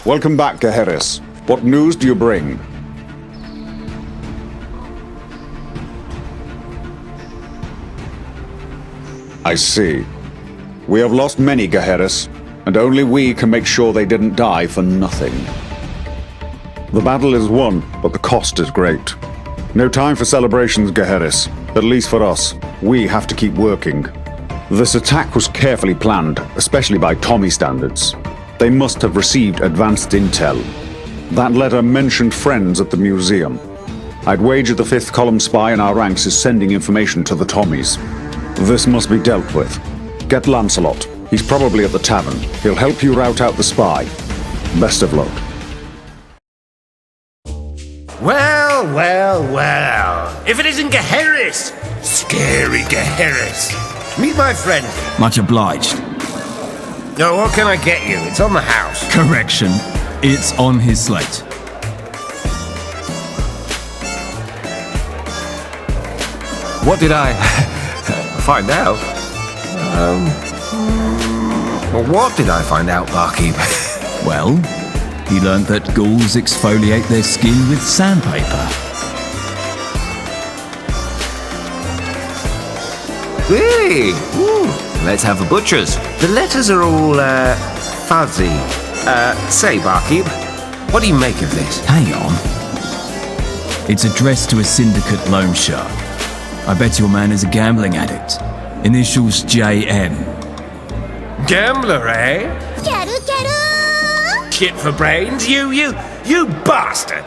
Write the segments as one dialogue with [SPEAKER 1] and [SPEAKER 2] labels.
[SPEAKER 1] Welcome back, Gaheris. What news do you bring? I see. We have lost many Gaheris, and only we can make sure they didn't die for nothing. The battle is won, but the cost is great. No time for celebrations, Gaheris. At least for us. We have to keep working. This attack was carefully planned, especially by Tommy standards. They must have received advanced intel. That letter mentioned friends at the museum. I'd wager the 5th column spy in our ranks is sending information to the Tommies. This must be dealt with. Get Lancelot. He's probably at the tavern. He'll help you rout out the spy. Best of luck.
[SPEAKER 2] Well. If it isn't Gaheris! Scary Gaheris. Meet my friend.
[SPEAKER 3] Much obliged.
[SPEAKER 2] No, what can I get you? It's on the house.
[SPEAKER 3] Correction. It's on his slate.
[SPEAKER 2] What did I find out? What did I find out, barkeep?
[SPEAKER 3] Well, he learned that ghouls exfoliate their skin with sandpaper.
[SPEAKER 2] Really? Ooh, let's have a butcher's. The letters are all, fuzzy. Say, barkeep, what do you make of this?
[SPEAKER 3] Hang on. It's addressed to a syndicate loan shark. I bet your man is a gambling addict. Initials JM.
[SPEAKER 2] Gambler, eh? Kit for brains, you bastard!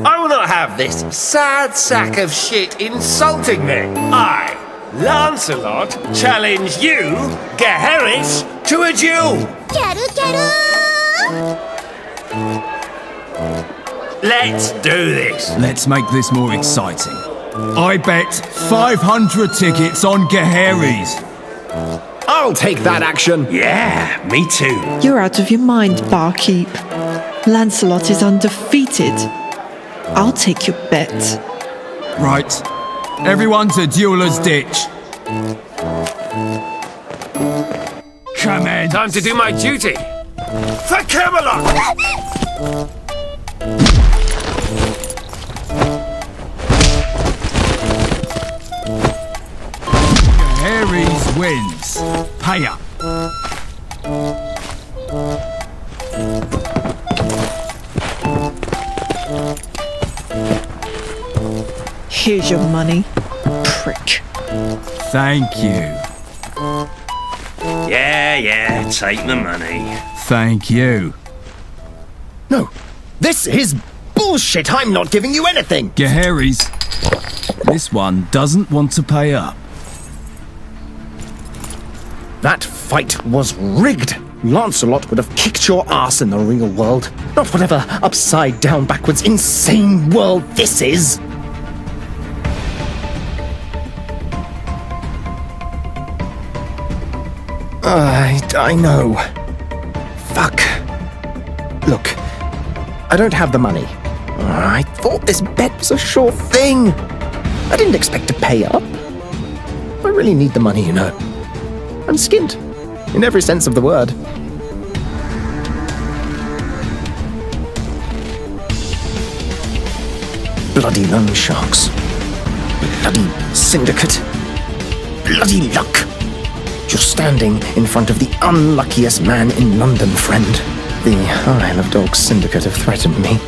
[SPEAKER 2] I will not have this sad sack of shit insulting me. I, Lancelot, challenge you, Gaheris, to a duel. Let's do this.
[SPEAKER 3] Let's make this more exciting. I bet 500 tickets on Gaheris.
[SPEAKER 4] I'll take that action.
[SPEAKER 2] Yeah, me too.
[SPEAKER 5] You're out of your mind, barkeep. Lancelot is undefeated. I'll take your bet.
[SPEAKER 3] Right. Everyone to dueler's ditch. Come in.
[SPEAKER 2] Time to do my duty. For Camelot!
[SPEAKER 3] Gaheris wins. Pay up.
[SPEAKER 5] Here's your money, prick.
[SPEAKER 3] Thank you.
[SPEAKER 2] Yeah, take the money.
[SPEAKER 3] Thank you.
[SPEAKER 4] No, this is bullshit. I'm not giving you anything.
[SPEAKER 3] Gaheris, this one doesn't want to pay up.
[SPEAKER 4] That fight was rigged. Lancelot would have kicked your ass in the real world, not whatever upside down, backwards, insane world this is. I know. Fuck. Look, I don't have the money. I thought this bet was a sure thing. I didn't expect to pay up. I really need the money, you know. I'm skint, in every sense of the word. Bloody loan sharks. Bloody syndicate. Bloody luck. You're standing in front of the unluckiest man in London, friend. The Isle of Dogs syndicate have threatened me,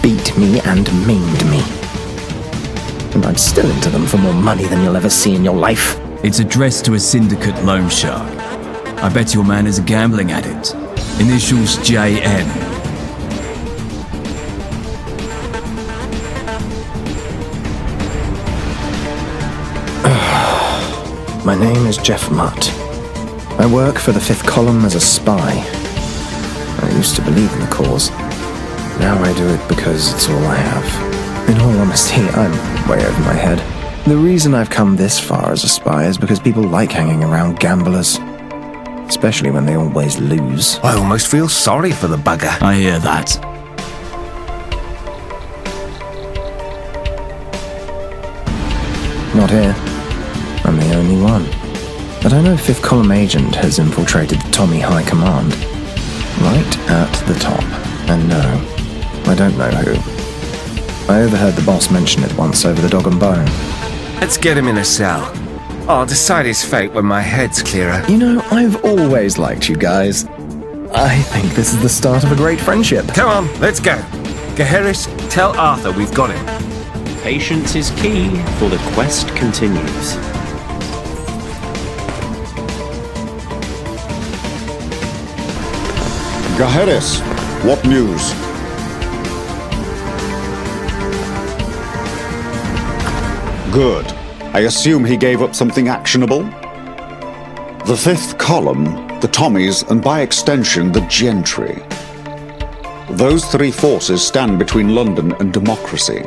[SPEAKER 4] beat me and maimed me. And I'm still into them for more money than you'll ever see in your life.
[SPEAKER 3] It's addressed to a syndicate loan shark. I bet your man is a gambling addict. Initials JM.
[SPEAKER 4] My name is Jeff Mutt. I work for the 5th column as a spy. I used to believe in the cause. Now I do it because it's all I have. In all honesty, I'm way over my head. The reason I've come this far as a spy is because people like hanging around gamblers. Especially when they always lose.
[SPEAKER 2] I almost feel sorry for the bugger.
[SPEAKER 3] I hear that.
[SPEAKER 4] Not here. I'm the only one. but I know Fifth Column agent has infiltrated the Tommy High Command. Right at the top. And no, I don't know who. I overheard the boss mention it once over the dog and bone.
[SPEAKER 2] Let's get him in a cell. I'll decide his fate when my head's clearer.
[SPEAKER 4] You know, I've always liked you guys. I think this is the start of a great friendship.
[SPEAKER 2] Come on, let's go. Gaheris, tell Arthur we've got him.
[SPEAKER 6] Patience is key, for the quest continues.
[SPEAKER 1] Gaheris, what news? Good. I assume he gave up something actionable? The Fifth Column, the Tommies, and by extension, the Gentry. Those three forces stand between London and democracy.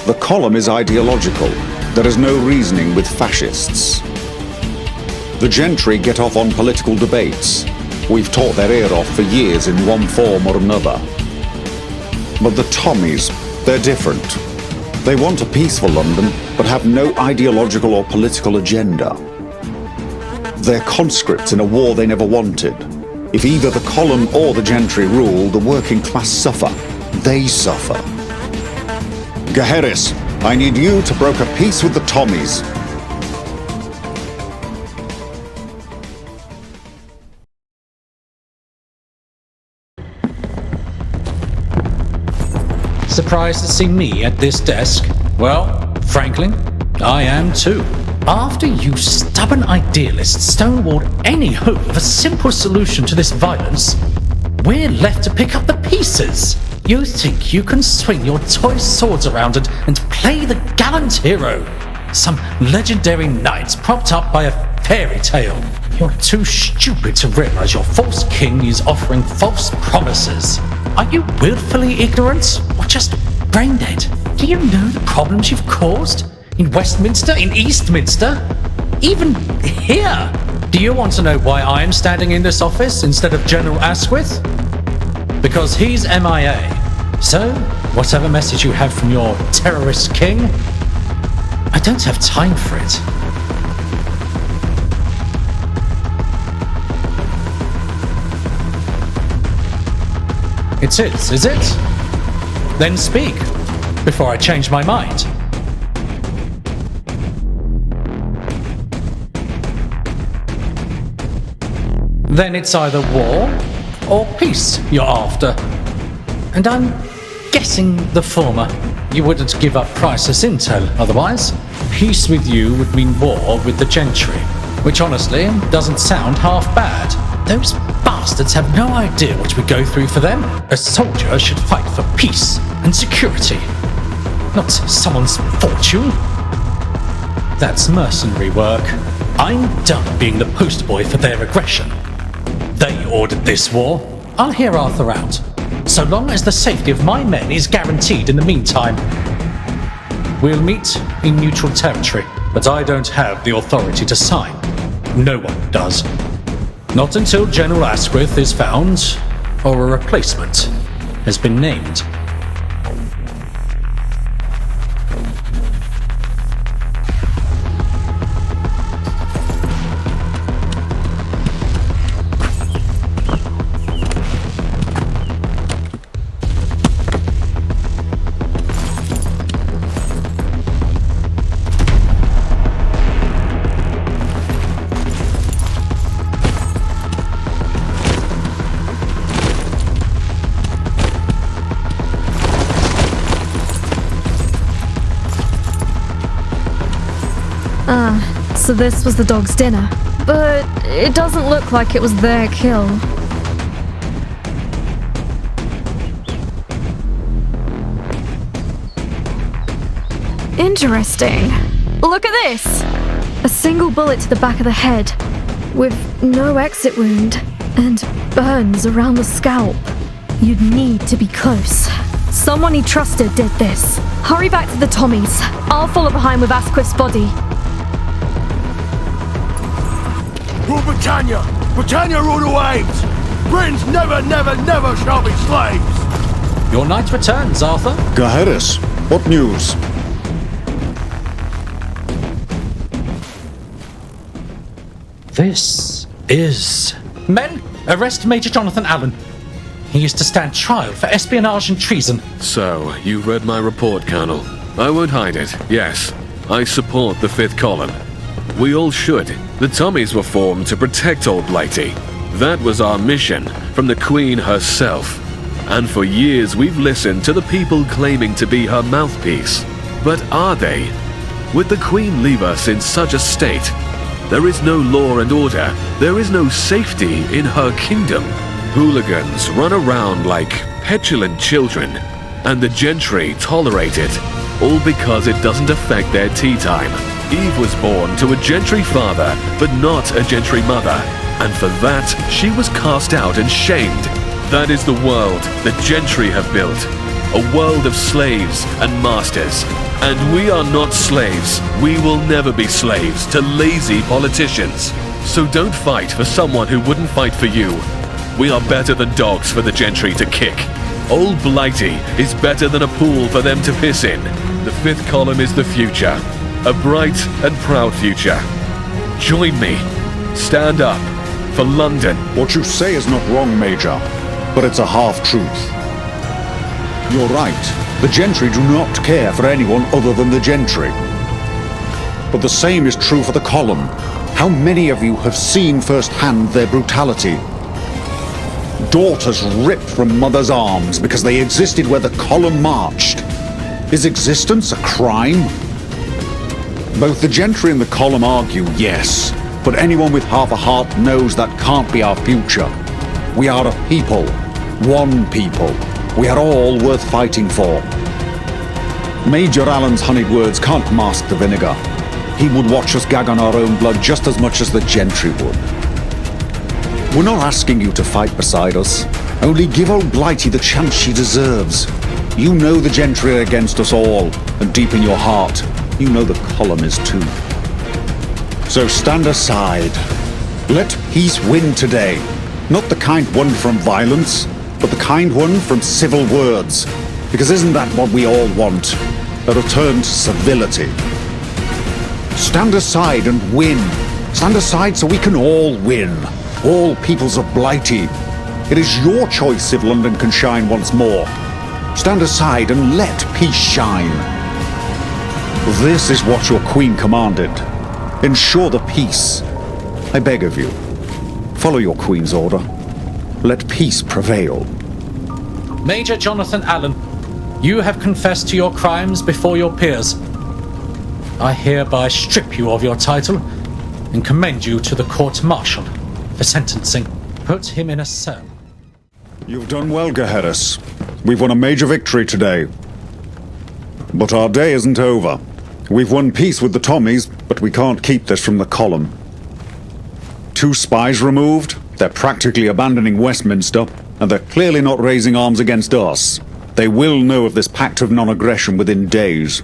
[SPEAKER 1] The Column is ideological. There is no reasoning with fascists. The Gentry get off on political debates. We've taught their ear off for years in one form or another. But the Tommies, they're different. They want a peaceful London, but have no ideological or political agenda. They're conscripts in a war they never wanted. If either the Column or the Gentry rule, the working class suffer. They suffer. Gaheris, I need you to broker peace with the Tommies.
[SPEAKER 7] Surprised to see me at this desk? Well, frankly, I am too. After you stubborn idealists stonewalled any hope of a simple solution to this violence, we're left to pick up the pieces. You think you can swing your toy swords around and play the gallant hero? Some legendary knight propped up by a fairy tale. You're too stupid to realize your false king is offering false promises. Are you willfully ignorant or just brain dead? Do you know the problems you've caused? In Westminster? In Eastminster? Even here? Do you want to know why I'm standing in this office instead of General Asquith? Because he's MIA. So, whatever message you have from your terrorist king, I don't have time for it. It's his, is it? Then speak, before I change my mind. Then it's either war or peace you're after. And I'm guessing the former. You wouldn't give up priceless intel otherwise. Peace with you would mean war with the Gentry, which honestly doesn't sound half bad. Those bastards have no idea what we go through for them. A soldier should fight for peace and security, not someone's fortune. That's mercenary work. I'm done being the poster boy for their aggression. They ordered this war. I'll hear Arthur out, so long as the safety of my men is guaranteed in the meantime. We'll meet in neutral territory, but I don't have the authority to sign. No one does. Not until General Asquith is found, or a replacement has been named.
[SPEAKER 8] So this was the dog's dinner, but it doesn't look like it was their kill. Interesting. Look at this! A single bullet to the back of the head, with no exit wound, and burns around the scalp. You'd need to be close. Someone he trusted did this. Hurry back to the Tommies. I'll follow behind with Asquith's body.
[SPEAKER 2] Rule Britannia! Britannia rule the waves! Britons never, never, never shall be slaves!
[SPEAKER 7] Your knight returns, Arthur.
[SPEAKER 1] Gaheris, what news?
[SPEAKER 7] This is... Men, arrest Major Jonathan Allen. He is to stand trial for espionage and treason.
[SPEAKER 9] So, you've read my report, Colonel. I won't hide it. Yes, I support the Fifth Column. We all should. The Tommies were formed to protect Old Blighty. That was our mission, from the Queen herself. And for years we've listened to the people claiming to be her mouthpiece. But are they? Would the Queen leave us in such a state? There is no law and order. There is no safety in her kingdom. Hooligans run around like petulant children, and the gentry tolerate it, all because it doesn't affect their tea time. Eve was born to a gentry father, but not a gentry mother, and for that she was cast out and shamed. That is the world the gentry have built, a world of slaves and masters. And we are not slaves. We will never be slaves to lazy politicians. So don't fight for someone who wouldn't fight for you. We are better than dogs for the gentry to kick. Old Blighty is better than a pool for them to piss in. The Fifth Column is the future. A bright and proud future. Join me. Stand up for London.
[SPEAKER 1] What you say is not wrong, Major, but it's a half-truth. You're right. The gentry do not care for anyone other than the gentry. But the same is true for the column. How many of you have seen firsthand their brutality? Daughters ripped from mothers' arms because they existed where the column marched. Is existence a crime? Both the gentry and the column argue, yes, but anyone with half a heart knows that can't be our future. We are a people, one people. We are all worth fighting for. Major Allen's honeyed words can't mask the vinegar. He would watch us gag on our own blood just as much as the gentry would. We're not asking you to fight beside us. Only give old Blighty the chance she deserves. You know the gentry are against us all, and deep in your heart, you know the column is too. So stand aside. Let peace win today. Not the kind won from violence, but the kind one from civil words. Because isn't that what we all want? A return to civility. Stand aside and win. Stand aside so we can all win. All peoples of Blighty. It is your choice if London can shine once more. Stand aside and let peace shine. This is what your Queen commanded. Ensure the peace. I beg of you. Follow your Queen's order. Let peace prevail.
[SPEAKER 7] Major Jonathan Allen, you have confessed to your crimes before your peers. I hereby strip you of your title and commend you to the court-martial for sentencing. Put him in a cell.
[SPEAKER 1] You've done well, Gaheris. We've won a major victory today. But our day isn't over. We've won peace with the Tommies, but we can't keep this from the column. 2 spies removed, they're practically abandoning Westminster, and they're clearly not raising arms against us. They will know of this pact of non-aggression within days.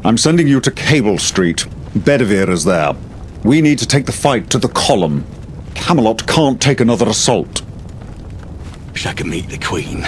[SPEAKER 1] I'm sending you to Cable Street. Bedivere is there. We need to take the fight to the column. Camelot can't take another assault.
[SPEAKER 2] Wish I could meet the Queen.